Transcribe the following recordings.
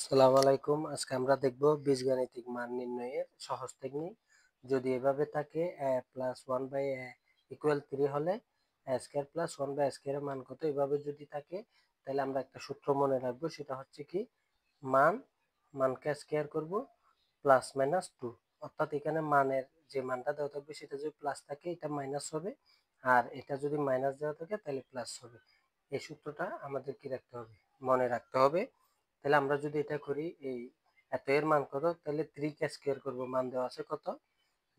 আসসালামু আলাইকুম। আজকে আমরা দেখব বীজগাণিতিক মান নির্ণয়ের সহজ টেকনিক। যদি এভাবে থাকে a plus 1 by a equal 3 হলে a square plus 1 by a স্কয়ারের মান কত? এভাবে যদি থাকে তাহলে আমরা একটা সূত্র মনে রাখবো, সেটা হচ্ছে কি মান মানকে স্কয়ার করব প্লাস মাইনাস 2, অর্থাৎ এখানে মানের যে মানটা দেওয়া থাকবে সেটা যদি প্লাস থাকে এটা মাইনাস হবে, আর এটা যদি মাইনাস দেওয়া থাকে তাহলে প্লাস হবে। এই সূত্রটা আমাদের কি রাখতে হবে? মনে রাখতে হবে। তাহলে আমরা যদি এটা করি, এই এত এর মান কত, তাহলে 3 কে স্কয়ার করব, মান দেওয়া আছে কত।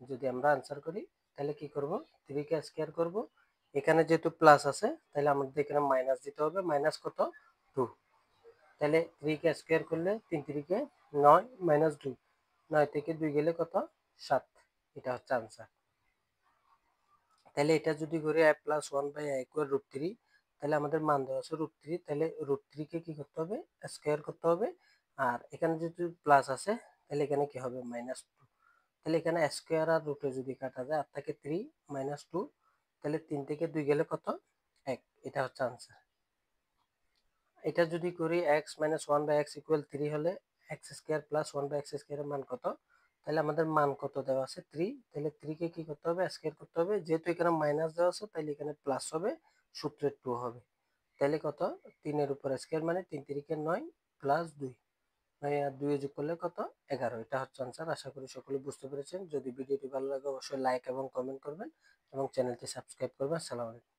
যদি আমরা আনসার করি তাহলে কি করব, 3 কে স্কয়ার করব, এখানে যেহেতু প্লাস আছে তাহলে আমাদের এখানে মাইনাস দিতে হবে, মাইনাস কত 2। তাহলে 3 কে স্কয়ার করলে 3 3 কে 9 মাইনাস 2, 9 থেকে 2 গেলে কত 7। এটা হচ্ছে আনসার। তাহলে এটা যদি করি a plus 1 by a equal √3, তাহলে আমাদের মান দেওয়া আছে √3, তাহলে √3 কে কি করতে হবে, স্কয়ার করতে হবে। আর এখানে যদি প্লাস আছে তাহলে এখানে কি হবে, -2। তাহলে এখানে স্কয়ার আর রুটে যদি কাটা যায় আর থাকে 3 -2, তাহলে 3 থেকে 2 গেলে কত 1। এটা হচ্ছে আনসার। এটা যদি করি x - 1 বাই x ইকুয়াল 3 হলে x square plus 1 by x স্কয়ারের মান কত? তাহলে আমাদের মান কত দেওয়া আছে 3, তাহলে 3 কে কি করতে হবে, স্কয়ার করতে হবে। যেহেতু এখানে মাইনাস দেওয়া আছে তাহলে এখানে প্লাস হবে, সূত্রে 2 হবে। তাহলে কত, 3 এর উপর স্কয়ার মানে 3 3 কে 9 প্লাস 2, 9 আর 2 যোগ করলে কত 11। এটা হচ্ছে আনসার। আশা করি সকলে বুঝতে পেরেছেন। যদি ভিডিওটি ভালো লাগে অবশ্যই লাইক এবং কমেন্ট করবেন এবং চ্যানেলটি সাবস্ক্রাইব করবেন। আসসালামু আলাইকুম।